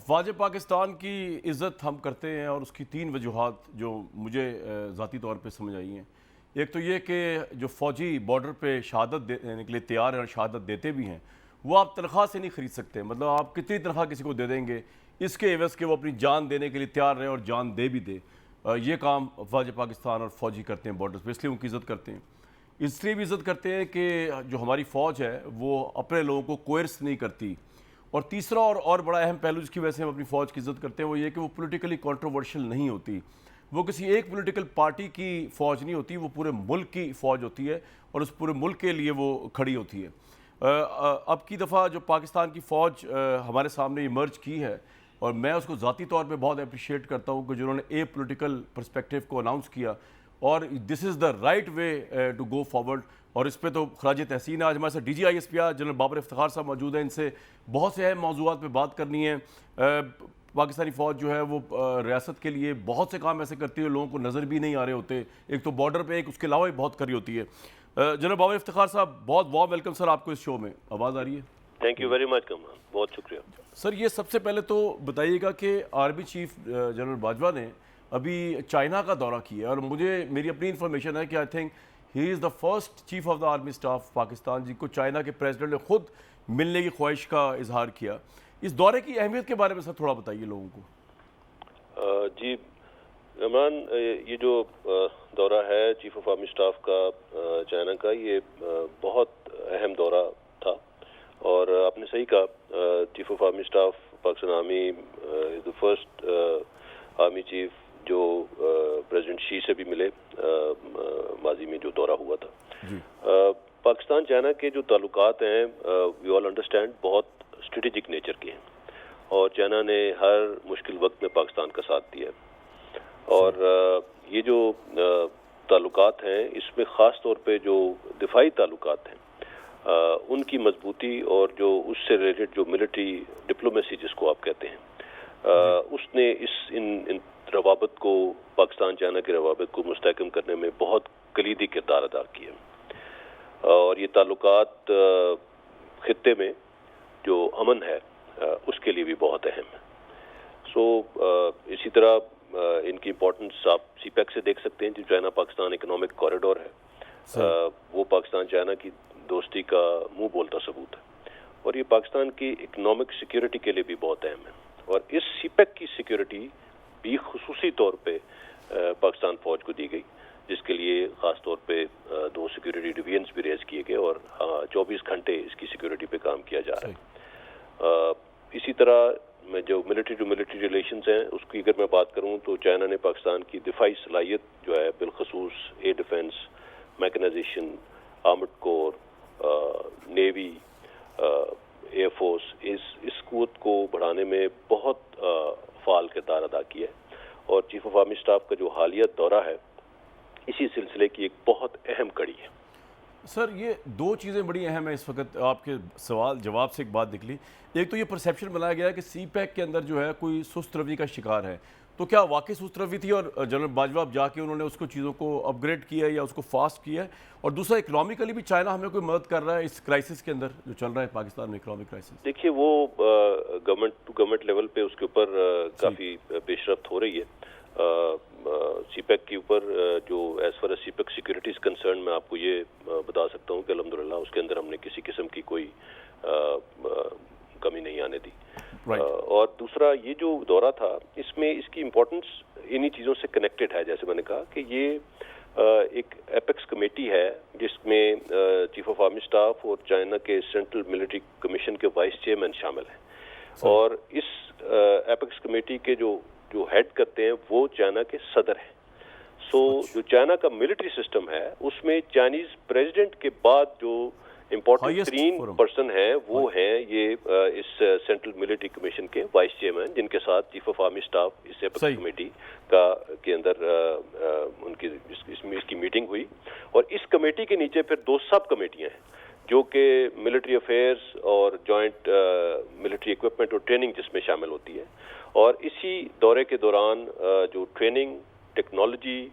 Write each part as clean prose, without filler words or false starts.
افواج پاکستان کی عزت ہم کرتے ہیں اور اس کی تین وجوہات جو مجھے ذاتی طور پہ سمجھ آئی ہیں. ایک تو یہ کہ جو فوجی بارڈر پہ شہادت دینے کے لیے تیار ہیں اور شہادت دیتے بھی ہیں وہ آپ تنخواہ سے نہیں خرید سکتے. مطلب آپ کتنی تنخواہ کسی کو دے دیں گے اس کے عوض کہ وہ اپنی جان دینے کے لیے تیار رہے اور جان دے بھی دے. یہ کام افواج پاکستان اور فوجی کرتے ہیں بارڈر پہ، اس لیے ان کی عزت کرتے ہیں. اس لیے بھی عزت کرتے ہیں کہ جو ہماری فوج ہے وہ اپنے لوگوں کو کوئرس نہیں کرتی. اور تیسرا اور بڑا اہم پہلو جس کی وجہ سے ہم اپنی فوج کی عزت کرتے ہیں وہ یہ کہ وہ پولیٹیکلی کنٹروورشل نہیں ہوتی. وہ کسی ایک پولیٹیکل پارٹی کی فوج نہیں ہوتی، وہ پورے ملک کی فوج ہوتی ہے اور اس پورے ملک کے لیے وہ کھڑی ہوتی ہے. اب کی دفعہ جو پاکستان کی فوج ہمارے سامنے ایمرج کی ہے اور میں اس کو ذاتی طور پہ بہت اپریشیٹ کرتا ہوں کہ جنہوں نے اے پولیٹیکل پرسپیکٹیو کو اناؤنس کیا اور this is the right way to go forward. اور اس پہ تو خراج تحسین ہے. آج ہمارے ساتھ D G I S P general Babar Iftikhar صاحب موجود ہیں. ان سے بہت سے اہم موضوعات پہ بات کرنی ہے. پاکستانی فوج جو ہے وہ ریاست کے لیے بہت سے کام ایسے کرتی ہے لوگوں کو نظر بھی نہیں آ رہے ہوتے. ایک تو بارڈر پہ، ایک اس کے علاوہ بھی بہت کری ہوتی ہے. جنرل بابر افتخار صاحب بہت وارم ویلکم سر آپ کو اس شو میں. آواز آ رہی ہے؟ Thank you very much Kamran, بہت شکریہ سر. یہ سب سے پہلے تو بتائیے گا کہ آرمی چیف جنرل باجوہ نے ابھی چائنا کا دورہ کیا اور میری اپنی انفارمیشن ہے کہ I think he is the first chief of the army staff Pakistan جن کو چائنا کے پریزیڈنٹ نے خود ملنے کی خواہش کا اظہار کیا. اس دورے کی اہمیت کے بارے میں سر تھوڑا بتائیے لوگوں کو. جی عمران، یہ جو دورہ ہے چیف آف آرمی اسٹاف کا چائنا کا، یہ بہت اہم دورہ تھا. اور آپ نے صحیح کہا، chief of army staff Pakistan army is the first army chief جو پریزیڈنٹ شی سے بھی ملے ماضی میں جو دورہ ہوا تھا. پاکستان چائنا کے جو تعلقات ہیں وی آل انڈرسٹینڈ بہت اسٹریٹجک نیچر کے ہیں اور چائنا نے ہر مشکل وقت میں پاکستان کا ساتھ دیا. اور یہ جو تعلقات ہیں اس میں خاص طور پہ جو دفاعی تعلقات ہیں ان کی مضبوطی اور جو اس سے ریلیٹڈ جو ملٹری ڈپلومیسی جس کو آپ کہتے ہیں اس نے ان روابط کو، پاکستان چائنا کے روابط کو مستحکم کرنے میں بہت کلیدی کردار ادا کیا. اور یہ تعلقات خطے میں جو امن ہے اس کے لیے بھی بہت اہم ہے. اسی طرح ان کی امپورٹنس آپ سی پیک سے دیکھ سکتے ہیں جو چائنا پاکستان اکنامک کوریڈور ہے. وہ پاکستان چائنا کی دوستی کا منہ بولتا ثبوت ہے اور یہ پاکستان کی اکنامک سیکیورٹی کے لیے بھی بہت اہم ہے. اور اس سی پیک کی سیکیورٹی بھی خصوصی طور پہ پاکستان فوج کو دی گئی جس کے لیے خاص طور پہ 2 سیکیورٹی ڈویژنز بھی ریز کیے گئے اور 24 گھنٹے اس کی سیکیورٹی پہ کام کیا جا رہا ہے. اسی طرح میں جو ملٹری ریلیشنز ہیں اس کی اگر میں بات کروں تو چائنا نے پاکستان کی دفاعی صلاحیت جو ہے بالخصوص ایئر ڈیفنس، میکنائزیشن، آرمڈ کور، نیوی، ایئر فورس، اس قوت کو بڑھانے میں بہت فعال کردار ادا کیا ہے. اور چیف آف آرمی اسٹاف کا جو حالیہ دورہ ہے اسی سلسلے کی ایک بہت اہم کڑی ہے. سر یہ 2 چیزیں بڑی اہم ہیں اس وقت آپ کے سوال جواب سے ایک بات نکلی. ایک تو یہ پرسیپشن بنایا گیا ہے کہ سی پیک کے اندر جو ہے کوئی سست روی کا شکار ہے. تو کیا واقعی سست روی تھی اور جنرل باجوہ جا کے انہوں نے اس کو چیزوں کو اپ گریڈ کیا ہے یا اس کو فاسٹ کیا ہے؟ اور دوسرا اکنامکلی بھی چائنا ہمیں کوئی مدد کر رہا ہے اس کرائسس کے اندر جو چل رہا ہے پاکستان میں اکنامک کرائسس؟ دیکھیے وہ گورنمنٹ ٹو گورنمنٹ لیول پہ اس کے اوپر کافی پیش رفت ہو رہی ہے. سی پیک کے اوپر جو as far as CPEC security is concern میں آپ کو یہ بتا سکتا ہوں کہ الحمدللہ اس کے اندر ہم نے کسی قسم کی کوئی کمی نہیں آنے دی. اور دوسرا یہ جو دورہ تھا اس میں اس کی امپورٹنس انہی چیزوں سے کنیکٹڈ ہے. جیسے میں نے کہا کہ یہ ایک ایپیکس کمیٹی ہے جس میں چیف آف آرمی اسٹاف اور چائنا کے سینٹرل ملٹری کمیشن کے وائس چیئرمین شامل ہیں. اور اس ایپیکس کمیٹی کے جو ہیڈ کرتے ہیں وہ چائنا کے صدر ہیں. جو چائنا کا ملٹری سسٹم ہے اس میں چائنیز پریزیڈنٹ کے بعد جو امپورٹنٹ ترین پرسن ہیں وہ ہیں یہ اس سینٹرل ملٹری کمیشن کے وائس چیئرمین جن کے ساتھ چیف آف آرمی اسٹاف اس ایپیکس کمیٹی کے اندر ان کی اس کی میٹنگ ہوئی. اور اس کمیٹی کے نیچے پھر 2 سب کمیٹیاں ہیں جو کہ ملٹری افیئرز اور جوائنٹ ملٹری اکوپمنٹ اور ٹریننگ جس میں شامل ہوتی ہے. اور اسی دورے کے دوران جو ٹریننگ، ٹیکنالوجی،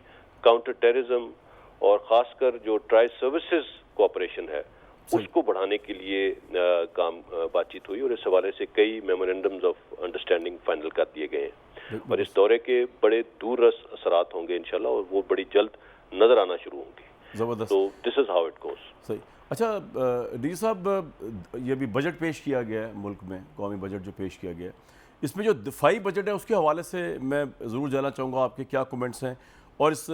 کاؤنٹر ٹیررزم اور خاص کر جو ٹرائی سروسز کوآپریشن ہے اس کو بڑھانے کے لیے بات چیت ہوئی اور اس حوالے سے کئی میمورینڈمز آف انڈرسٹینڈنگ فائنل کر دیے گئے ہیں اور اس دورے کے بڑے دور رس اثرات ہوں گے انشاءاللہ اور وہ بڑی جلد نظر آنا شروع ہوں گے. زبردست. تو دس از ہاؤ اٹ گوز. صحیح. اچھا ڈی صاحب، یہ بھی بجٹ پیش کیا گیا ہے ملک میں، قومی بجٹ جو پیش کیا گیا ہے، اس میں جو دفاعی بجٹ ہے اس کے حوالے سے میں ضرور جاننا چاہوں گا آپ کے کیا کومنٹس ہیں، اور اس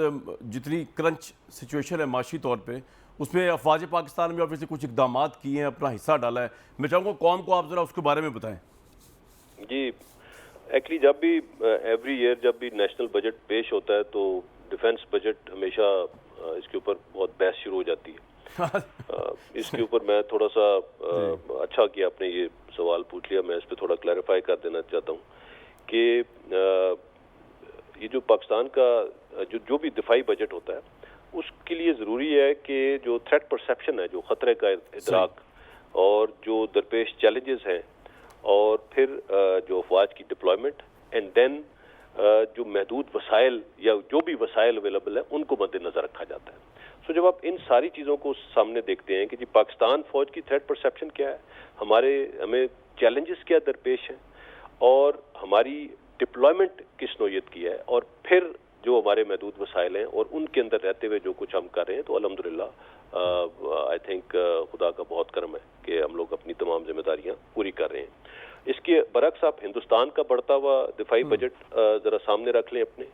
جتنی کرنچ سچویشن ہے معاشی طور پہ اس میں افواج پاکستان میں آبویسلی کچھ اقدامات کیے ہیں، اپنا حصہ ڈالا ہے. میں چاہوں گا قوم کو آپ ذرا اس کے بارے میں بتائیں. جی ایکچولی جب بھی ایوری ایئر جب بھی نیشنل بجٹ پیش ہوتا ہے تو ڈیفنس بجٹ ہمیشہ اس کے اوپر بہت بحث شروع ہو جاتی ہے. اس کے اوپر میں تھوڑا سا اچھا کیا آپ نے یہ سوال پوچھ لیا. میں اس پہ تھوڑا کلیریفائی کر دینا چاہتا ہوں کہ یہ جو پاکستان کا جو بھی دفاعی بجٹ ہوتا ہے اس کے لیے ضروری ہے کہ جو تھریٹ پرسیپشن ہے، جو خطرے کا ادراک اور جو درپیش چیلنجز ہیں اور پھر جو افواج کی ڈپلائمنٹ اینڈ دین جو محدود وسائل یا جو بھی وسائل اویلیبل ہیں ان کو مد نظر رکھا جاتا ہے. سو جب آپ ان ساری چیزوں کو سامنے دیکھتے ہیں کہ جی پاکستان فوج کی تھریٹ پرسیپشن کیا ہے، ہمیں چیلنجز کیا درپیش ہیں اور ہماری ڈپلائمنٹ کس نوعیت کی ہے، اور پھر جو ہمارے محدود وسائل ہیں اور ان کے اندر رہتے ہوئے جو کچھ ہم کر رہے ہیں، تو الحمدللہ آئی تھنک خدا کا بہت کرم ہے کہ ہم لوگ اپنی تمام ذمہ داریاں پوری کر رہے ہیں. اس کے برعکس آپ ہندوستان کا بڑھتا ہوا دفاعی بجٹ ذرا سامنے رکھ لیں اپنے،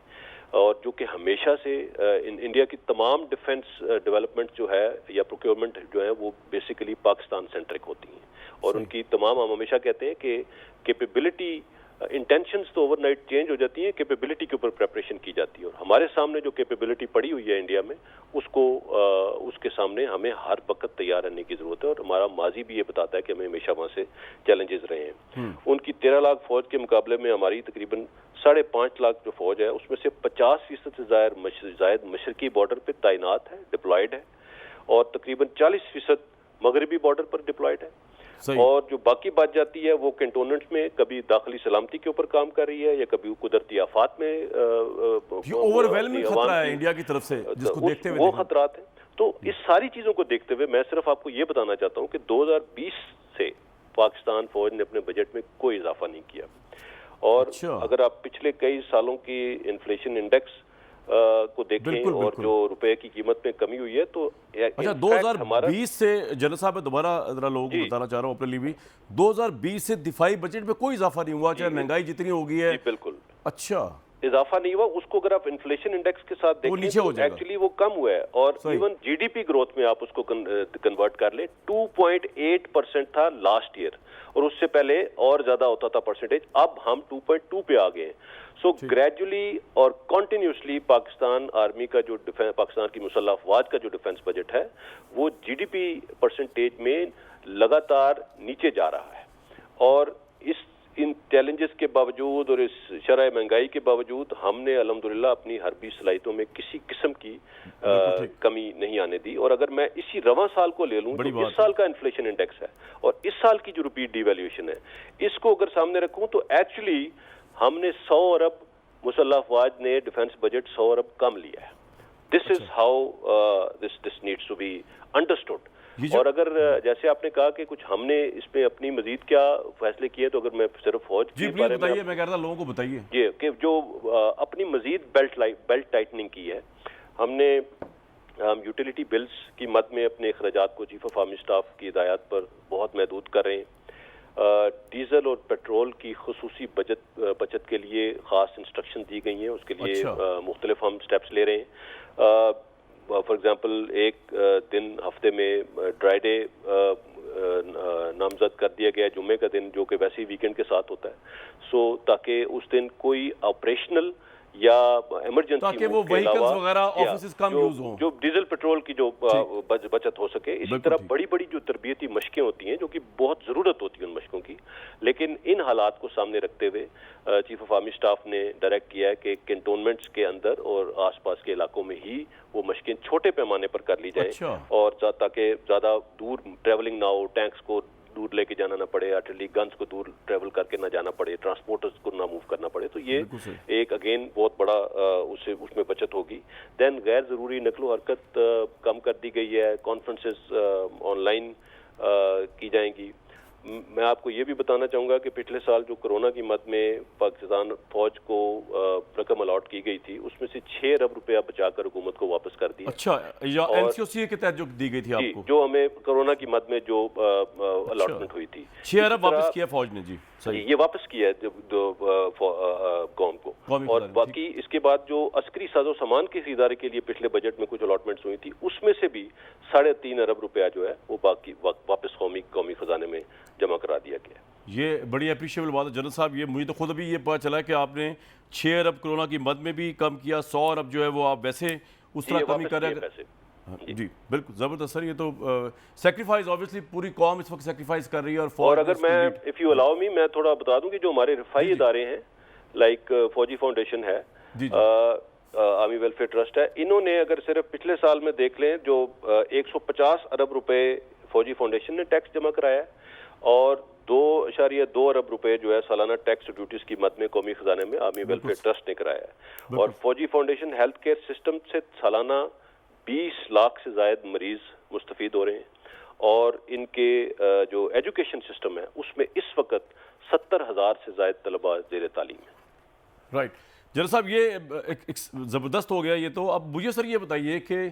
اور جو کہ ہمیشہ سے انڈیا کی تمام ڈیفنس ڈیولپمنٹ جو ہے یا پروکیورمنٹ جو ہے وہ بیسیکلی پاکستان سینٹرک ہوتی ہیں، اور ان کی تمام ہم ہمیشہ کہتے ہیں کہ کیپیبلٹی انٹینشنز تو اوور نائٹ چینج ہو جاتی ہیں، کیپیبلٹی کے اوپر پریپریشن کی جاتی ہے. اور ہمارے سامنے جو کیپیبلٹی پڑی ہوئی ہے انڈیا میں اس کے سامنے ہمیں ہر وقت تیار رہنے کی ضرورت ہے. اور ہمارا ماضی بھی یہ بتاتا ہے کہ ہمیں ہمیشہ وہاں سے چیلنجز رہے ہیں. ان کی 13 لاکھ فوج کے مقابلے میں ہماری تقریباً 5.5 لاکھ جو فوج ہے اس میں سے 50% سے زائد مشرقی بارڈر پہ تعینات ہے، ڈپلائیڈ ہے، اور تقریباً 40% مغربی بارڈر پر ڈپلائیڈ ہے. اور جو باقی بات جاتی ہے وہ کنٹونمنٹ میں کبھی داخلی سلامتی کے اوپر کام کر رہی ہے یا کبھی قدرتی آفات میں اوور ویلمنگ خطرہ ہے انڈیا کی طرف سے جس کو دیکھتے ہوئے وہ خطرات ہیں. تو اس ساری چیزوں کو دیکھتے ہوئے میں صرف آپ کو یہ بتانا چاہتا ہوں کہ 2020 سے پاکستان فوج نے اپنے بجٹ میں کوئی اضافہ نہیں کیا. اور اگر آپ پچھلے کئی سالوں کی انفلیشن انڈیکس کو دیکھیں اور جو روپے کی قیمت میں کمی ہوئی ہے تو 2020 سے جنرل صاحب میں دوبارہ ذرا لوگوں کو بتانا چاہ رہا ہوں اپنے لیے بھی، 2020 سے دفاعی بجٹ میں کوئی اضافہ نہیں ہوا، چاہے مہنگائی جتنی ہو گئی ہے. بالکل اچھا اضافہ نہیں ہوا. اس کو اگر آپ انفلیشن انڈیکس کے ساتھ دیکھیں تو ایکچولی وہ کم ہوا ہے. اور even G D P growth میں آپ اس کو کنورٹ کر لیں 2.8% تھا لاسٹ ایئر، اور اس سے پہلے اور زیادہ ہوتا تھا پرسنٹیج. اب ہم 2.2 پہ آ گئے ہیں. سو گریجولی اور کنٹینیوسلی پاکستان آرمی کا جو پاکستان کی مسلح افواج کا جو ڈیفنس بجٹ ہے وہ جی ڈی پی پرسنٹیج میں لگاتار نیچے جا رہا ہے. اور ان چیلنجز کے باوجود اور اس شرح مہنگائی کے باوجود ہم نے الحمدللہ اپنی حربی صلاحیتوں میں کسی قسم کی کمی نہیں آنے دی. اور اگر میں اسی رواں سال کو لے لوں تو اس سال کا انفلیشن انڈیکس ہے اور اس سال کی جو روپی ڈی ویلیویشن ہے اس کو اگر سامنے رکھوں تو ایکچولی ہم نے 100 ارب مسلح افواج نے ڈیفنس بجٹ 100 ارب کم لیا ہے. This is how this needs to be understood. اور اگر جیسے آپ نے کہا کہ کچھ ہم نے اس پہ اپنی مزید کیا فیصلے کیے، تو اگر میں صرف فوج کے بارے میں میں کہہ رہا لوگوں کو بتائیے جی کہ جو اپنی مزید بیلٹ ٹائٹننگ کی ہے، ہم نے یوٹیلیٹی بلز کی مد میں اپنے اخراجات کو چیف آف آرمی اسٹاف کی ہدایات پر بہت محدود کر رہے ہیں. ڈیزل اور پیٹرول کی خصوصی بچت کے لیے خاص انسٹرکشن دی گئی ہیں. اس کے لیے مختلف ہم سٹیپس لے رہے ہیں. فار ایگزامپل ایک دن ہفتے میں ڈرائی ڈے نامزد کر دیا گیا، جمعے کا دن جو کہ ویسے ہی ویکینڈ کے ساتھ ہوتا ہے. سو تاکہ اس دن کوئی آپریشنل یا ایمرجنسی وہ وہیکلز وغیرہ آفیسز کم یوز ہوں، جو ڈیزل پیٹرول کی جو بچت ہو سکے. اسی طرح بڑی بڑی جو تربیتی مشقیں ہوتی ہیں جو کہ بہت ضرورت ہوتی ہے ان مشقوں کی، لیکن ان حالات کو سامنے رکھتے ہوئے چیف آف آرمی اسٹاف نے ڈائریکٹ کیا ہے کہ کنٹونمنٹس کے اندر اور آس پاس کے علاقوں میں ہی وہ مشقیں چھوٹے پیمانے پر کر لی جائیں اور تاکہ زیادہ دور ٹریولنگ نہ ہو، ٹینکس کو دور لے کے جانا نہ پڑے, آرٹلری گنز کو دور ٹریول کر کے نہ جانا پڑے, ٹرانسپورٹرز کو نہ موو کرنا پڑے, تو یہ ایک اگین بہت بڑا اس میں بچت ہوگی. دین غیر ضروری نقل و حرکت کم کر دی گئی ہے, کانفرنسز آن لائن کی جائیں گی. میں آپ کو یہ بھی بتانا چاہوں گا کہ پچھلے سال جو کرونا کی مد میں پاکستان فوج کو رقم الاٹ کی گئی تھی, اس میں سے 6 ارب روپیہ بچا کر حکومت کو واپس کر دیا. اچھا, یا این سی او سی کے تحت جو دی گئی تھی آپ کو, جو ہمیں کرونا کی مد میں جو الاٹمنٹ ہوئی تھی, 6 ارب واپس کیا فوج نے. جی صحیح, یہ واپس کیا ہے قوم کو. اور باقی اس کے بعد جو عسکری ساز و سامان کے ادارے کے لیے پچھلے بجٹ میں کچھ الاٹمنٹس ہوئی تھی, اس میں سے بھی 3.5 ارب روپیہ جو ہے وہ باقی واپس قومی خزانے میں جمع کرا دیا گیا. یہ بڑی اپریشیبل بات ہے جنرل صاحب. یہ مجھے تو خود ابھی یہ پتہ چلا کہ آپ نے 6 ارب کرونا کی مد میں بھی کم کیا, 100 ارب جو ہے وہ آپ ویسے اس طرح کمی کر رہے ہیں. جی بالکل زبردست سر. یہ تو سیکریفائز آبویسلی پوری قوم اس وقت سیکریفائز کر رہی ہے. اور اگر میں اف یو الاؤ می میں تھوڑا بتا دوں کہ جو ہمارے رفائی ادارے ہیں لائک فوجی فاؤنڈیشن ہے, آرمی ویلفیئر ٹرسٹ ہے, انہوں نے اگر صرف پچھلے سال میں دیکھ لیں جو 150 ارب روپے فوجی فاؤنڈیشن نے ٹیکس جمع کرایا ہے, اور 2.2 ارب روپے جو ہے سالانہ ٹیکس ڈیوٹیز کی مد میں قومی خزانے میں آرمی ویلفیئر ٹرسٹ نے کرایا ہے. اور فوجی فاؤنڈیشن ہیلتھ کیئر سسٹم سے سالانہ 20 لاکھ سے زائد مریض مستفید ہو رہے ہیں, اور ان کے جو ایجوکیشن سسٹم ہے اس میں اس وقت 70,000 سے زائد طلباء زیر تعلیم ہیں. رائٹ جنرل صاحب, یہ ایک زبردست ہو گیا یہ تو. اب مجھے سر یہ بتائیے کہ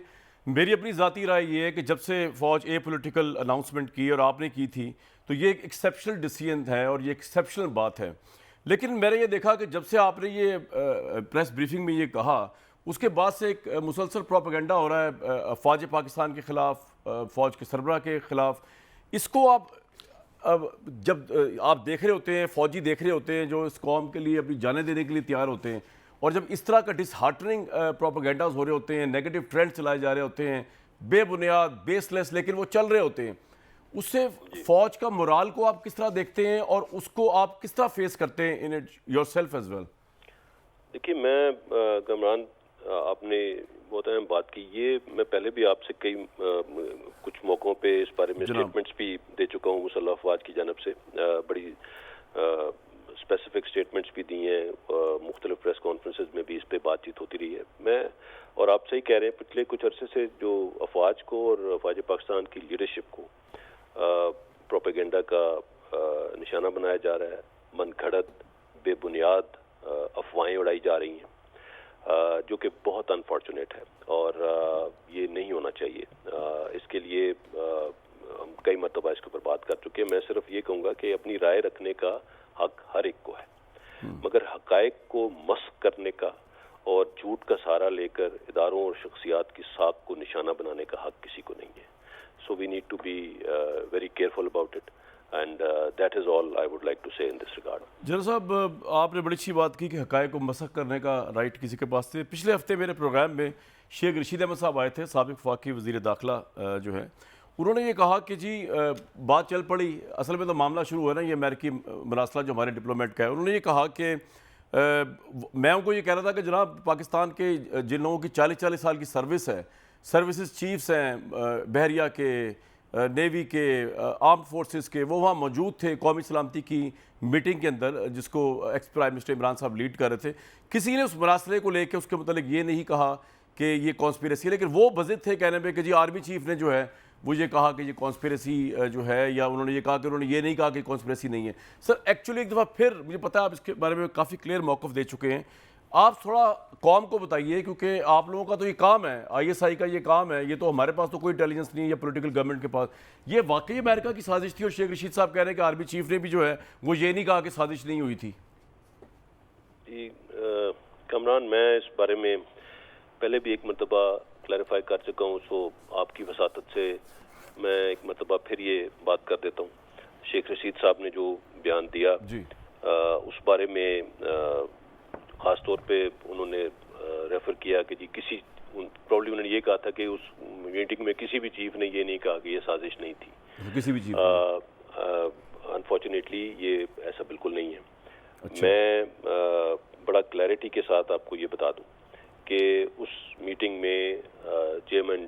میری اپنی ذاتی رائے یہ ہے کہ جب سے فوج اے پولیٹیکل اناؤنسمنٹ کی اور آپ نے کی تھی تو یہ ایک ایکسیپشنل ڈیسیژن ہے اور یہ ایکسیپشنل بات ہے. لیکن میں نے یہ دیکھا کہ جب سے آپ نے یہ پریس بریفنگ میں یہ کہا, اس کے بعد سے ایک مسلسل پروپیگنڈا ہو رہا ہے افواج پاکستان کے خلاف, فوج کے سربراہ کے خلاف. اس کو آپ جب آپ دیکھ رہے ہوتے ہیں, فوجی دیکھ رہے ہوتے ہیں جو اس قوم کے لیے اپنی جانیں دینے کے لیے تیار ہوتے ہیں, اور جب اس طرح کا ڈس ہارٹننگ پروپیگنڈاز ہو رہے ہوتے ہیں, نیگیٹو ٹرینڈ چلائے جا رہے ہوتے ہیں, بے بنیاد بیس لیس, لیکن وہ چل رہے ہوتے ہیں, اس سے فوج کا مورال کو آپ کس طرح دیکھتے ہیں اور اس کو آپ کس طرح فیس کرتے ہیں in yourself as well? دیکھیے میں کمران, آپ نے بہت اہم بات کی. یہ میں پہلے بھی آپ سے کچھ موقعوں پہ اس بارے میں اسٹیٹمنٹس بھی دے چکا ہوں مسلح افواج کی جانب سے, بڑی اسپیسیفک اسٹیٹمنٹس بھی دی ہیں, مختلف پریس کانفرنسز میں بھی اس پہ بات چیت ہوتی رہی ہے. میں اور آپ صحیح کہہ رہے ہیں, پچھلے کچھ عرصے سے جو افواج کو اور افواج پاکستان کی لیڈرشپ کو پروپیگنڈا کا نشانہ بنایا جا رہا ہے, من گھڑت بے بنیاد افواہیں اڑائی جا رہی ہیں, جو کہ بہت انفارچونیٹ ہے, اور یہ نہیں ہونا چاہیے. اس کے لیے ہم کئی مرتبہ اس کے اوپر بات کر چکے ہیں. میں صرف یہ کہوں گا کہ اپنی رائے رکھنے کا حق ہر ایک کو ہے, مگر حقائق کو مسخ کرنے کا اور جھوٹ کا سہارا لے کر اداروں اور شخصیات کی ساکھ کو نشانہ بنانے کا حق کسی کو نہیں ہے. So we need to be very careful about it, and that is all I would like to say in this regard. General صاحب, آپ نے بڑی اچھی بات کی کہ حقائق کو مسخ کرنے کا رائٹ کسی کے پاس تھے. پچھلے ہفتے میرے پروگرام میں شیخ رشید احمد صاحب آئے تھے, سابق وفاقی وزیر داخلہ جو ہے. انہوں نے یہ کہا کہ جی بات چل پڑی, اصل میں تو معاملہ شروع ہوا نا یہ امریکی مراسلہ جو ہمارے ڈپلومیٹ کا ہے. انہوں نے یہ کہا کہ میں ان کو یہ کہہ رہا تھا کہ جناب پاکستان کے جن لوگوں کی 40 سال کی سروس ہے, سروسز چیفز ہیں بحریہ کے, نیوی کے, آرم فورسز کے, وہ وہاں موجود تھے قومی سلامتی کی میٹنگ کے اندر جس کو ایکس پرائم منسٹر عمران صاحب لیڈ کر رہے تھے. کسی نے اس مراسلے کو لے کے اس کے متعلق یہ نہیں کہا کہ یہ کانسپیریسی ہے, لیکن وہ بضد تھے کہنے پہ کہ جی آرمی چیف نے جو ہے وہ یہ کہا کہ یہ کانسپیریسی جو ہے, یا انہوں نے یہ کہا کہ انہوں نے یہ نہیں کہا کہ کانسپیریسی نہیں ہے. سر ایکچولی ایک دفعہ پھر مجھے پتا ہے آپ اس کے بارے میں کافی کلیئر موقف دے چکے ہیں, آپ تھوڑا قوم کو بتائیے, کیونکہ آپ لوگوں کا تو یہ کام ہے, آئی ایس آئی کا یہ کام ہے, یہ تو ہمارے پاس تو کوئی انٹیلیجنس نہیں ہے یا پولیٹیکل گورنمنٹ کے پاس. یہ واقعی امریکہ کی سازش تھی اور شیخ رشید صاحب کہہ رہے ہیں کہ آرمی چیف نے بھی جو ہے وہ یہ نہیں کہا کہ سازش نہیں ہوئی تھی؟ جی کمران, میں اس بارے میں پہلے بھی ایک مرتبہ کلیریفائی کر چکا ہوں, سو آپ کی وساطت سے میں ایک مرتبہ پھر یہ بات کر دیتا ہوں. شیخ رشید صاحب نے جو بیان دیا اس بارے میں خاص طور پہ انہوں نے ریفر کیا کہ جی کسی پرابلی انہوں نے یہ کہا تھا کہ اس میٹنگ میں کسی بھی چیف نے یہ نہیں کہا کہ یہ سازش نہیں تھی. کسی بھی چیف انفارچونیٹلی یہ ایسا بالکل نہیں ہے. میں بڑا کلیئرٹی کے ساتھ آپ کو یہ بتا دوں کہ اس میٹنگ میں chairman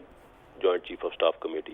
joint chief of staff committee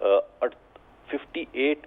58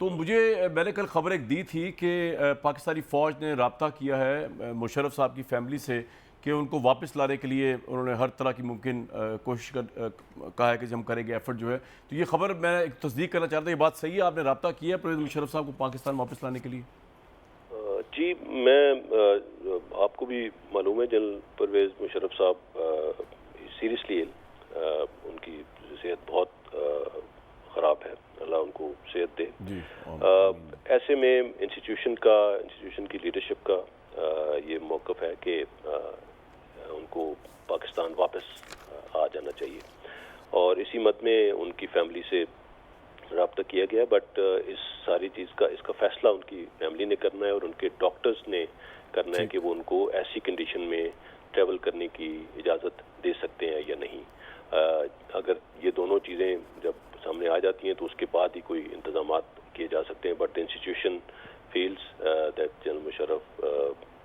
تو میں نے کل خبر ایک دی تھی کہ پاکستانی فوج نے رابطہ کیا ہے مشرف صاحب کی فیملی سے کہ ان کو واپس لانے کے لیے انہوں نے ہر طرح کی ممکن کوشش کہا ہے کہ ہم کریں گے ایفرٹ جو ہے. تو یہ خبر میں ایک تصدیق کرنا چاہتا ہوں, یہ بات صحیح ہے, آپ نے رابطہ کیا ہے پرویز مشرف صاحب کو پاکستان واپس لانے کے لیے؟ جی, آپ کو بھی معلوم ہے جنرل پرویز مشرف صاحب سیریسلی ان کی صحت بہت خراب ہے, اللہ ان کو صحت دے. ایسے میں انسٹیٹیوشن کی لیڈرشپ کا یہ موقف ہے کہ ان کو پاکستان واپس آ جانا چاہیے, اور اسی مد میں ان کی فیملی سے رابطہ کیا گیا. بٹ اس ساری چیز کا اس کا فیصلہ ان کی فیملی نے کرنا ہے اور ان کے ڈاکٹرز نے کرنا ہے کہ وہ ان کو ایسی کنڈیشن میں ٹریول کرنے کی اجازت دے سکتے ہیں یا نہیں. اگر یہ دونوں چیزیں جب سامنے آ جاتی ہیں تو اس کے بعد ہی کوئی انتظامات کیے جا سکتے ہیں. But institution feels that general Musharraf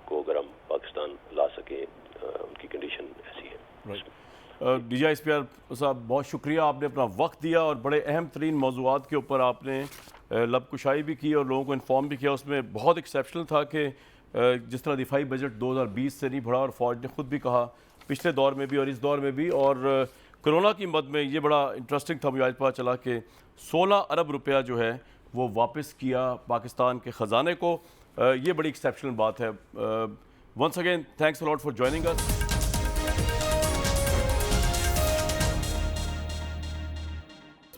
کو اگر ہم پاکستان لا سکیں, ان کی کنڈیشن ایسی ہے. D G S P R Sahib, بہت شکریہ, آپ نے اپنا وقت دیا اور بڑے اہم ترین موضوعات کے اوپر آپ نے لب کشائی بھی کی اور لوگوں کو انفارم بھی کیا. اس میں بہت ایکسیپشنل تھا کہ جس طرح دفاعی بجٹ 2020 سے نہیں بڑھا, اور فوج نے خود بھی کہا پچھلے دور میں بھی اور اس دور میں بھی, اور کرونا کی مد میں یہ بڑا انٹرسٹنگ تھا. مجھے آج پتہ چلا کہ 16 ارب روپیہ جو ہے وہ واپس کیا پاکستان کے خزانے کو. یہ بڑی ایکسیپشنل بات ہے. Once again thanks a lot for joining us.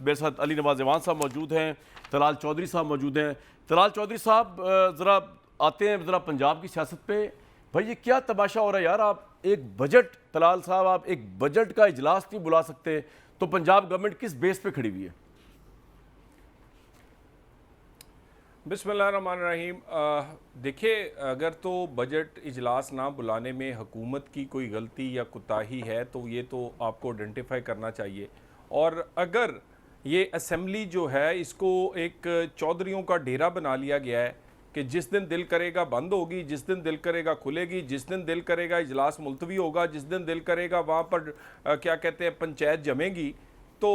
میرے ساتھ علی نواز ایوان صاحب موجود ہیں, طلال چودھری صاحب موجود ہیں. طلال چودھری صاحب ذرا آتے ہیں ذرا پنجاب کی سیاست پہ. بھائی یہ کیا تماشا ہو رہا ہے یار, آپ ایک بجٹ, طلال صاحب آپ ایک بجٹ کا اجلاس نہیں بلا سکتے, تو پنجاب گورنمنٹ کس بیس پہ کھڑی ہوئی ہے؟ بسم اللہ الرحمن الرحیم. دیکھیں, اگر تو بجٹ اجلاس نہ بلانے میں حکومت کی کوئی غلطی یا کوتاہی ہے تو یہ تو آپ کو آئیڈینٹیفائی کرنا چاہیے. اور اگر یہ اسمبلی جو ہے اس کو ایک چودھریوں کا ڈیرا بنا لیا گیا ہے کہ جس دن دل کرے گا بند ہوگی, جس دن دل کرے گا کھلے گی, جس دن دل کرے گا اجلاس ملتوی ہوگا, جس دن دل کرے گا وہاں پر کیا کہتے ہیں پنچایت جمے گی, تو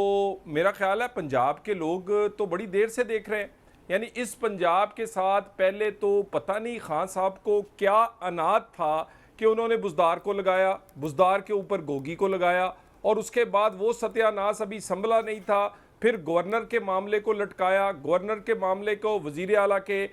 میرا خیال ہے پنجاب کے لوگ تو بڑی دیر سے دیکھ رہے ہیں. یعنی اس پنجاب کے ساتھ پہلے تو پتہ نہیں خان صاحب کو کیا انات تھا کہ انہوں نے بزدار کو لگایا, بزدار کے اوپر گوگی کو لگایا, اور اس کے بعد وہ ستیہ ناس ابھی سنبھلا نہیں تھا, پھر گورنر کے معاملے کو لٹکایا, گورنر کے معاملے کو وزیر اعلیٰ کے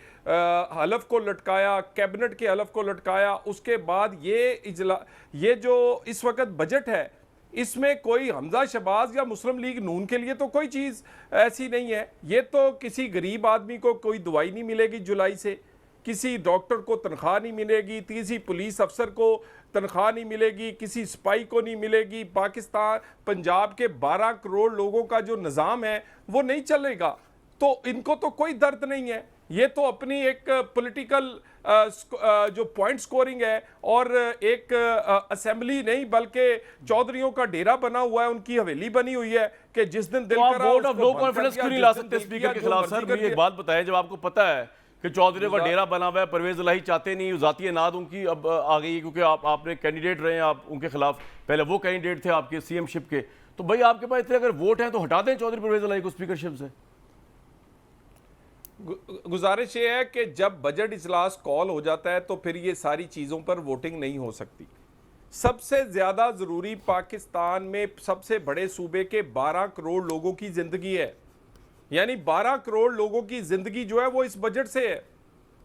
حلف کو لٹکایا, کیبنٹ کے حلف کو لٹکایا. اس کے بعد یہ جو اس وقت بجٹ ہے اس میں کوئی حمزہ شہباز یا مسلم لیگ نون کے لیے تو کوئی چیز ایسی نہیں ہے. یہ تو کسی غریب آدمی کو کوئی دوائی نہیں ملے گی جولائی سے, کسی ڈاکٹر کو تنخواہ نہیں ملے گی, کسی پولیس افسر کو تنخواہ نہیں ملے گی, کسی سپاہی کو نہیں ملے گی. پنجاب کے 12 کروڑ لوگوں کا جو نظام ہے وہ نہیں چلے گا, تو ان کو تو کوئی درد نہیں ہے. یہ تو اپنی ایک پولیٹیکل جو پوائنٹ سکورنگ ہے, اور ایک اسمبلی نہیں بلکہ چودھریوں کا ڈیرا بنا ہوا ہے, ان کی حویلی بنی ہوئی ہے کہ جس دن دل کرا ووٹ آف نو کانفیڈنس کیوں نہیں لا سکتے اسپیکر کے خلاف؟ سر مجھے ایک بات بتائیں, جب آپ کو پتہ ہے کہ چودھریوں کا ڈیرا بنا ہوا ہے, پرویز الہی چاہتے نہیں, ذاتی اناد ان کی اب آ گئی ہے کیونکہ آپ نے کینڈیڈیٹ رہے ہیں, آپ ان کے خلاف پہلے وہ کینڈیڈیٹ تھے آپ کے سی ایم شپ کے, تو بھائی آپ کے پاس اتنے اگر ووٹ ہیں تو ہٹا دیں چودھری پرویز الہی کو اسپیکر شپ سے. گزارش یہ ہے کہ جب بجٹ اجلاس کال ہو جاتا ہے تو پھر یہ ساری چیزوں پر ووٹنگ نہیں ہو سکتی. سب سے زیادہ ضروری پاکستان میں سب سے بڑے صوبے کے 12 کروڑ لوگوں کی زندگی ہے, یعنی 12 کروڑ لوگوں کی زندگی جو ہے وہ اس بجٹ سے ہے.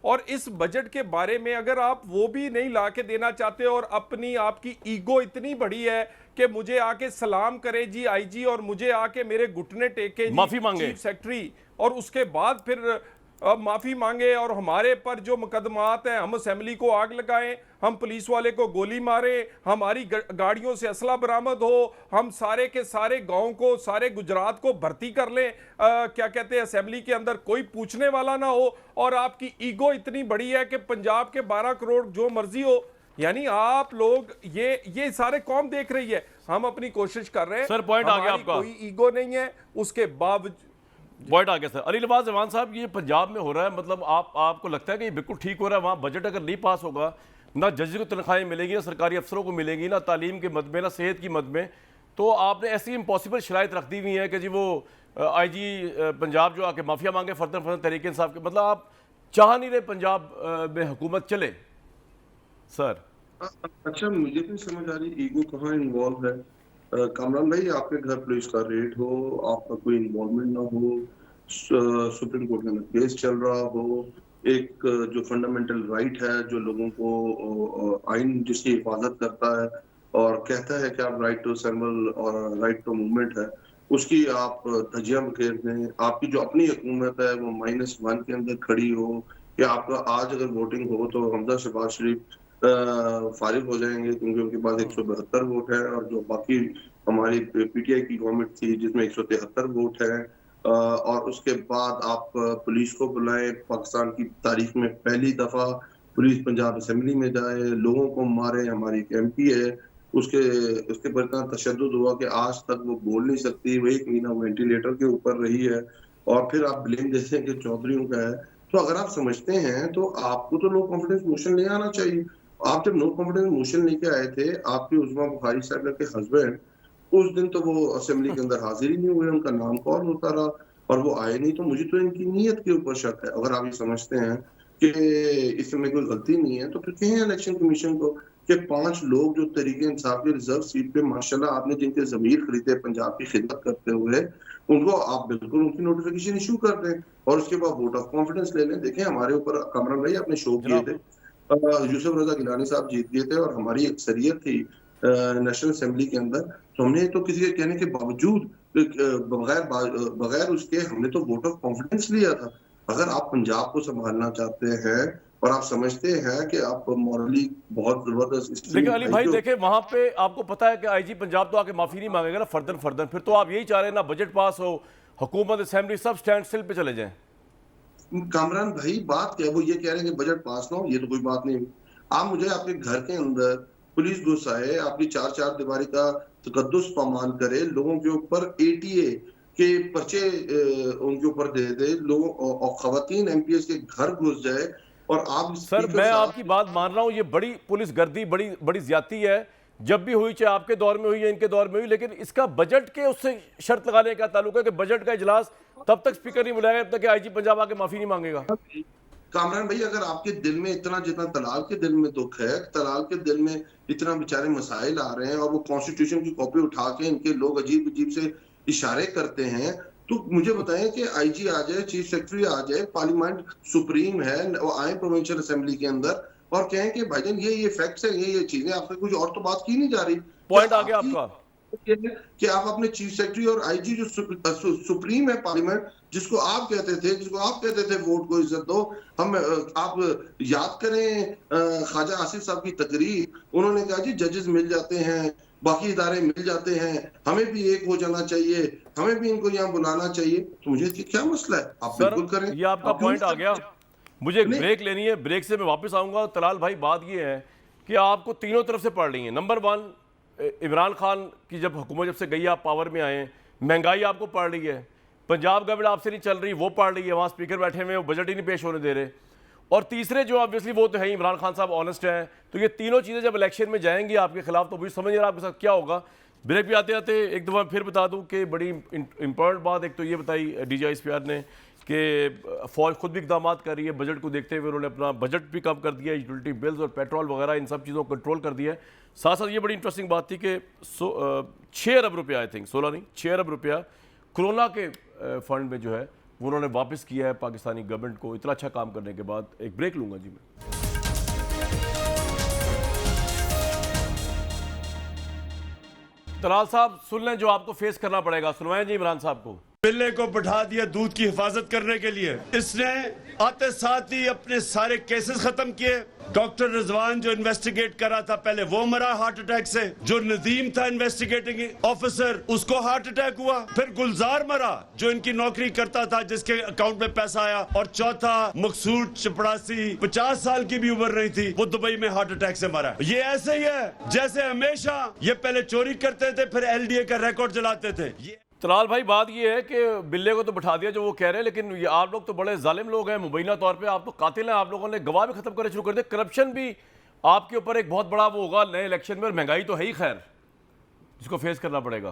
اور اس بجٹ کے بارے میں اگر آپ وہ بھی نہیں لا کے دینا چاہتے, اور اپنی آپ کی ایگو اتنی بڑی ہے کہ مجھے آ کے سلام کرے جی آئی جی, اور مجھے آ کے میرے گھٹنے ٹیکے جی معافی مانگے چیف سیکٹری, اور اس کے بعد پھر معافی مانگے, اور ہمارے پر جو مقدمات ہیں ہم اسمبلی کو آگ لگائیں, ہم پولیس والے کو گولی ماریں, ہماری گاڑیوں سے اسلحہ برآمد ہو, ہم سارے کے سارے گاؤں کو, سارے گجرات کو بھرتی کر لیں, کیا کہتے ہیں اسمبلی کے اندر کوئی پوچھنے والا نہ ہو, اور آپ کی ایگو اتنی بڑی ہے کہ پنجاب کے 12 کروڑ جو مرضی ہو. یعنی آپ لوگ یہ سارے قوم دیکھ رہی ہے, ہم اپنی کوشش کر رہے ہیں, سر پوائنٹ آ گیا آپ کا, کوئی ایگو نہیں ہے, اس کے باوجود پوائنٹ آ گیا. سر علی نواز ایوان صاحب, یہ پنجاب میں ہو رہا ہے, مطلب آپ کو لگتا ہے کہ یہ بالکل ٹھیک ہو رہا ہے؟ وہاں بجٹ اگر نہیں پاس ہوگا, نہ ججز کو تنخواہیں ملیں گی, نہ سرکاری افسروں کو ملیں گی, نہ تعلیم کے مد میں, نہ صحت کی مد میں, تو آپ نے ایسی امپاسبل شرائط رکھ دی ہوئی ہیں کہ جی وہ آئی جی پنجاب جو آ کے معافیا مانگے فردن تحریک انصاف کے، مطلب آپ چاہ نہیں رہے پنجاب میں حکومت چلے سر؟ اچھا مجھے نہیں سمجھ آ رہی ایگو کہاں انوالو ہے. کامران بھائی آپ کے گھر پولیس کا ریڈ ہو، آپ کا کوئی انوالومنٹ نہ ہو، سپریم کورٹ میں کیس چل رہا ہو، ایک جو فنڈامنٹل رائٹ ہے جو لوگوں کو آئین جس کی حفاظت کرتا ہے اور کہتا ہے کہ آپ رائٹ ٹو اسمبل اور رائٹ ٹو موومنٹ ہے، اس کی آپ دھجیاں بکھیر دیں. آپ کی جو اپنی حکومت ہے وہ -1 کے اندر کھڑی ہو، یا آپ کا آج اگر ووٹنگ ہو تو حمزہ شہباز شریف فارغ ہو جائیں گے کیونکہ ان کے پاس 172 ووٹ ہے، اور جو باقی ہماری پی ٹی آئی کی گورنمنٹ تھی جس میں 173 ووٹ ہے. اور اس کے بعد آپ پولیس کو بلائیں، پاکستان کی تاریخ میں پہلی دفعہ پولیس پنجاب اسمبلی میں جائے، لوگوں کو مارے. ہماری ایک ایم پی ہے اس کے پر اتنا تشدد ہوا کہ آج تک وہ بول نہیں سکتی، وہ 1 مہینہ وینٹیلیٹر کے اوپر رہی ہے. اور پھر آپ بلیم دیتے ہیں کہ چودھریوں کا ہے. تو اگر آپ سمجھتے ہیں تو آپ کو تو نو کانفیڈنس موشن لے آنا چاہیے. آپ جب نو کانفیڈنس موشن لے کے آئے تھے، آپ کے عظمیٰ بخاری صاحب کے ہسبینڈ اس دن تو وہ اسمبلی کے اندر حاضر ہی نہیں ہوئے، ان کا نام کال ہوتا رہا اور وہ آئے نہیں. تو مجھے تو ان کی نیت کے اوپر شک ہے. اگر آپ یہ سمجھتے ہیں کہ اس میں کوئی غلطی نہیں ہے تو پھر کہیں الیکشن کمیشن کو کہ 5 لوگ جو تحریک انصاف کی ریزرو سیٹ پہ ماشاءاللہ آپ نے جن کے ضمیر خریدے پنجاب کی خدمت کرتے ہوئے، ان کو آپ بالکل ان کی نوٹیفیکیشن ایشو کر دیں اور اس کے بعد ووٹ آف کانفیڈنس لے لیں. دیکھیں ہمارے اوپر کامران بھائی آپ نے شو کیے تھے، یوسف رضا گیلانی صاحب جیت گئے تھے اور ہماری اکثریت تھی نیشنل اسمبلی کے اندر. تو ہم نے تو کسی کے کہنے کے باوجود بغیر اس کے ہم نے تو ووٹ آف کانفیڈنس لیا تھا. اگر آپ پنجاب کو سنبھالنا چاہتے ہیں اور آپ سمجھتے ہیں کہ آپ مورلی بہت زبردست، لیکن علی بھائی دیکھیں وہاں پہ آپ کو پتا ہے کہ آئی جی پنجاب تو آ کے معافی نہیں مانگے گا نا فردن، پھر تو آپ یہی چاہ رہے ہیں نا بجٹ پاس ہو، حکومت اسمبلی سب سٹینڈ سٹل پہ چلے جائیں. کامران بھائی بات کیا وہ یہ کہہ رہے ہیں کہ بجٹ پاس نہ ہو، یہ تو کوئی بات نہیں. آپ مجھے آپ کے گھر کے اندر پولیس گھس آئے، آپ کی 4 دیواری کا تقدس پامال کرے، لوگوں کے اوپر ATA کے پرچے ان کے اوپر دے دے، لوگوں اور خواتین MPs کے گھر گھس جائے اور آپ سر میں آپ کی بات مان رہا ہوں، یہ بڑی پولیس گردی بڑی زیادتی ہے، جب بھی ہوئی چاہے آپ کے دور میں ہوئی یا ان کے دور میں ہوئی. لیکن اس کا بجٹ کے اس سے شرط لگانے کا تعلق ہے کہ بجٹ کا اجلاس تب تک سپیکر نہیں بلائے گا جب تک کہ آئی جی پنجاب آ کے معافی نہیں مانگے گا. کامران بھائی اگر آپ کے دل میں اتنا جتنا طلال کے دل میں دکھ ہے، طلال کے دل میں اتنا بیچارے مسائل آ رہے ہیں اور وہ کانسٹیٹیوشن کی کاپی اٹھا کے ان کے لوگ عجیب سے اشارے کرتے ہیں، تو مجھے بتائیں کہ آئی جی آ جائے، چیف سیکرٹری آ جائے، پارلیمنٹ سپریم ہے، وہ آئیں پروونشل اسمبلی کے اندر اور کہیں کہ بھائی جان یہ فیکٹس ہیں، یہ چیزیں، آپ سے کچھ اور تو بات کی نہیں جا رہی. پوائنٹ آ گیا آپ کا کہ آپ اپنے چیف سیکرٹری اور آئی جی جو سپریم ہے پارلیمنٹ، جس کو آپ کہتے تھے ووٹ کو عزت دو. آپ یاد کریں خواجہ آصف صاحب کی تقریر، انہوں نے کہا جی ججز مل جاتے ہیں، باقی ادارے مل جاتے ہیں، ہمیں بھی ایک ہو جانا چاہیے، ہمیں بھی ان کو یہاں بلانا چاہیے. تو مجھے کیا مسئلہ ہے، آپ بالکل کریں. یہ آپ کا پوائنٹ آ گیا. مجھے ایک بریک لینی ہے، بریک سے میں واپس آؤں گا. طلال بھائی بات یہ ہے کہ آپ کو تینوں طرف سے پڑھ رہی ہیں. نمبر 1 عمران خان کی حکومت جب سے گئی آپ پاور میں آئے ہیں، مہنگائی آپ کو پڑھ رہی ہے، پنجاب گورنمنٹ آپ سے نہیں چل رہی وہ پڑھ رہی ہے، وہاں اسپیکر بیٹھے ہوئے وہ بجٹ ہی نہیں پیش ہونے دے رہے. اور تیسرے جو آبویسلی وہ تو ہے عمران خان صاحب آنسٹ ہیں. تو یہ تینوں چیزیں جب الیکشن میں جائیں گی آپ کے خلاف تو مجھے سمجھ نہیں رہا آپ کے ساتھ کیا ہوگا. بریک پہ آتے آتے ایک دفعہ پھر بتا دوں کہ بڑی امپورٹنٹ بات ایک تو یہ بتائی D G S P R نے کہ فوج خود بھی اقدامات کر رہی ہے. بجٹ کو دیکھتے ہوئے انہوں نے اپنا بجٹ بھی کم کر دیا، یوٹیلیٹی بلز اور پیٹرول وغیرہ ان سب چیزوں کو کنٹرول کر دیا ہے. ساتھ ساتھ یہ بڑی انٹرسٹنگ بات تھی کہ 6 ارب روپیہ آئی تھنک 16 نہیں 6 ارب روپیہ کرونا کے فنڈ میں جو ہے وہ انہوں نے واپس کیا ہے پاکستانی گورنمنٹ کو اتنا اچھا کام کرنے کے بعد. ایک بریک لوں گا جی میں. طلال صاحب سن لیں جو آپ کو فیس کرنا پڑے گا، سنوائیں جی عمران صاحب کو. بلے کو بٹھا دیا دودھ کی حفاظت کرنے کے لیے. اس نے آتے ساتھ ہی اپنے سارے کیسز ختم کیے. ڈاکٹر رضوان جو انویسٹیگیٹ کر رہا تھا پہلے وہ مرا ہارٹ اٹیک سے. جو ندیم تھا انویسٹیگیٹنگ آفیسر اس کو ہارٹ اٹیک ہوا. پھر گلزار مرا جو ان کی نوکری کرتا تھا جس کے اکاؤنٹ میں پیسہ آیا. اور چوتھا مقصود چپڑاسی 50 سال کی بھی عمر نہیں تھی، وہ دبئی میں ہارٹ اٹیک سے مرا. یہ ایسے ہی ہے جیسے ہمیشہ یہ پہلے چوری کرتے تھے پھر LDA کا ریکارڈ جلاتے تھے. طلال بھائی بات یہ ہے کہ بلے کو تو بٹھا دیا جو وہ کہہ رہے ہیں، لیکن یہ آپ لوگ تو بڑے ظالم لوگ ہیں مبینہ طور پہ. آپ تو قاتل ہیں، آپ لوگوں نے گواہ بھی ختم کرنے شروع کر دیا. کرپشن بھی آپ کے اوپر ایک بہت بڑا وہ ہوگا نئے الیکشن میں، اور مہنگائی تو ہے ہی خیر جس کو فیس کرنا پڑے گا.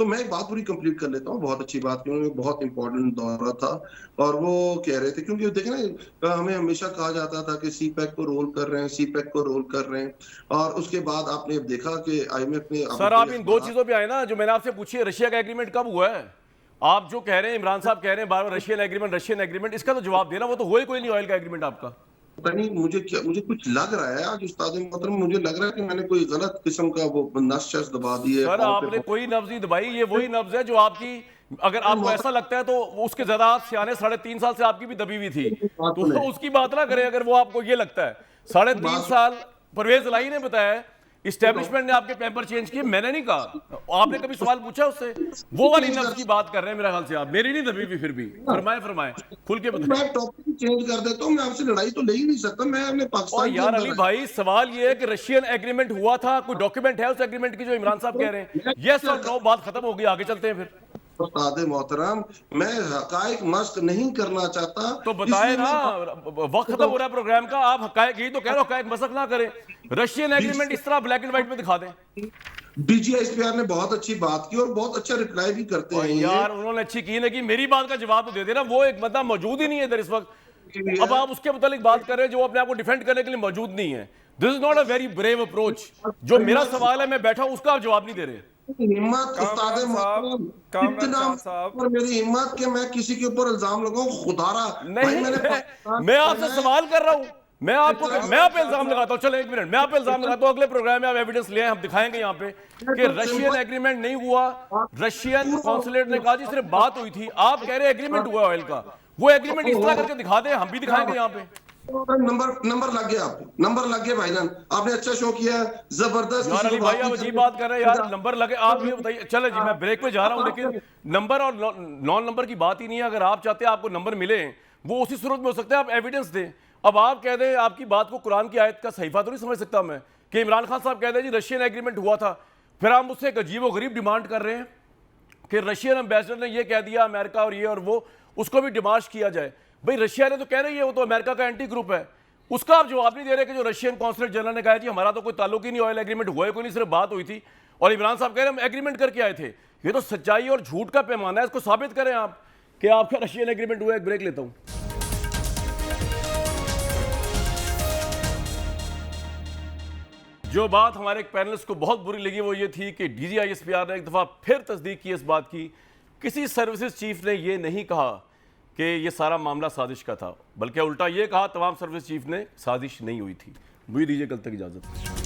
تو میں ایک بات پوری کمپلیٹ کر لیتا ہوں, بہت اچھی بات, کیونکہ بہت امپورٹنٹ دورہ تھا. اور وہ کہہ رہے تھے, کیونکہ دیکھیں نا ہمیں ہمیشہ کہا جاتا تھا کہ سی پیک کو رول کر رہے ہیں, سی پیک کو رول کر رہے ہیں, اور اس کے بعد آپ نے دیکھا کہ آئی ایم ایف نے سر آپ ان دو چیزوں پہ آئے نا جو میں نے آپ سے پوچھی ہے, رشیا کا ایگریمنٹ کب ہوا ہے؟ آپ جو کہہ رہے ہیں عمران صاحب کہہ رہے ہیں بار بار رشین ایگریمنٹ, اس کا تو جواب دینا, وہ تو ہوئے کوئی نہیں آئل کا ایگریمنٹ آپ کا. نہیں, مجھے کچھ لگ رہا ہے آج استاد محترم, مجھے لگ رہا ہے کہ میں نے کوئی غلط قسم کا وہ نس شس دبا دی ہے. سر آپ نے کوئی نبض نہیں دبائی, یہ وہی نبض ہے جو آپ کی, اگر آپ کو ایسا لگتا ہے تو اس کے زیادہ سیانے 3.5 سال سے آپ کی بھی دبی ہوئی تھی, تو اس کی بات نہ کریں اگر وہ آپ کو یہ لگتا ہے. 3.5 سال پرویز الہی نے بتایا ہے, اسٹیبلشمنٹ نے آپ کے پیپر چینج کیے, میں نے نہیں کہا. آپ نے کبھی سوال پوچھا اس سے؟ وہ والی نبض کی بات کر رہے ہیں میرا خیال سے آپ, میری نہیں دبی ہوئی. پھر بھی فرمائیں کھل کے بتائیں. میں ٹاپک چینج کر دیتا ہوں, میں آپ سے لڑائی تو لے ہی نہیں سکتا, میں اپنے پاکستان. یار علی بھائی سوال یہ ہے کہ رشین ایگریمنٹ ہوا تھا, کوئی ڈاکیومنٹ ہے اس ایگریمنٹ کی جو عمران صاحب کہہ رہے ہیں؟ یس اور نو, بات ختم ہو گئی, آگے چلتے ہیں پھر. استاد محترم میں حقائق مشق نہیں کرنا چاہتا, تو بتائے نا, وقت ختم ہو رہا ہے پروگرام کا, آپ حقائق, یہی تو کہہ رہے ہو حقائق مشق نہ کریں, رشین ایگریمنٹ اس طرح بلیک اینڈ وائٹ میں دکھا دیں. D G S P R نے بہت اچھی بات کی اور بہت اچھا ریپلائی بھی کرتے ہیں. یار انہوں نے اچھی کی نہیں کی, میری بات کا جواب تو دے دینا, وہ ایک بندہ موجود ہی نہیں ہے ادھر اس وقت, اب آپ اس کے متعلق بات کر رہے ہیں جو اپنے آپ کو ڈیفینڈ کرنے کے لیے موجود نہیں ہے. This is not a very brave approach. جو میرا سوال ہے میں بیٹھا ہوں اس کا آپ جواب نہیں دے رہے. ہمت استاد محترم, اتنا اور میری ہمت کہ میں کسی کے اوپر الزام لگاؤں, خدا را نہیں, میں آپ سے سوال کر رہا ہوں, میں آپ پہ الزام لگاتا ہوں. چلیں ایک منٹ, میں آپ پہ الزام لگاتا ہوں, اگلے پروگرام میں آپ ایویڈنس لے آئیں, ہم دکھائیں گے یہاں پہ کہ رشین ایگریمنٹ نہیں ہوا. رشین قونسلیٹ نے کہا جی صرف بات ہوئی تھی, آپ کہہ رہے ایگریمنٹ ہوا آئل کا, وہ ایگریمنٹ اس طرح کر کے دکھا دیں, ہم بھی دکھائیں گے یہاں پہ. نمبر لگ گیا, آپ نمبر لگ گیا بھائی جان, آپ نے اچھا شو کیا, زبردست. یار علی بھائی آپ عجیب بات کر رہے ہیں یار, نمبر لگے, آپ یہ بتائیے. چلے جی میں بریک پہ جا رہا ہوں, لیکن نمبر اور نان نمبر کی بات ہی نہیں ہے. اگر آپ چاہتے ہیں آپ کو نمبر ملے, وہ اسی صورت میں ہو سکتا ہے آپ ایویڈنس دیں. اب آپ کہہ دیں, آپ کی بات کو قرآن کی آیت کا صحیفہ تو نہیں سمجھ سکتا میں, کہ عمران خان صاحب کہہ دیں جی رشین ایگریمنٹ ہوا تھا, پھر آپ مجھ سے ایک عجیب و غریب ڈیمانڈ کر رہے ہیں کہ رشین امبیسڈر نے یہ کہہ دیا امریکہ اور یہ اور وہ, اس کو بھی ڈیمارش کیا جائے. بھائی رشیا نے تو کہہ رہی ہے وہ تو امریکہ کا اینٹی گروپ ہے, اس کا آپ جواب نہیں دے رہے کہ جو رشین قونسلیٹ جنرل نے کہا جی ہمارا تو کوئی تعلق ہی نہیں, آئل ایگریمنٹ ہوا ہے کوئی نہیں, صرف بات ہوئی تھی, اور عمران صاحب کہہ رہے ہیں ہم ایگریمنٹ کر کے آئے تھے. یہ تو سچائی اور جھوٹ کا پیمانہ ہے, اس کو ثابت کریں آپ کہ آپ کا رشین ایگریمنٹ ہوا ہے. ایک بریک لیتا ہوں. جو بات ہمارے ایک پینلسٹ کو بہت بری لگی وہ یہ تھی کہ D G I S P R نے ایک دفعہ پھر تصدیق کی اس بات کی, کسی سروسز چیف نے یہ نہیں کہا کہ یہ سارا معاملہ سازش کا تھا, بلکہ الٹا یہ کہا تمام سروس چیف نے سازش نہیں ہوئی تھی. مجھے دیجیے کل تک اجازت.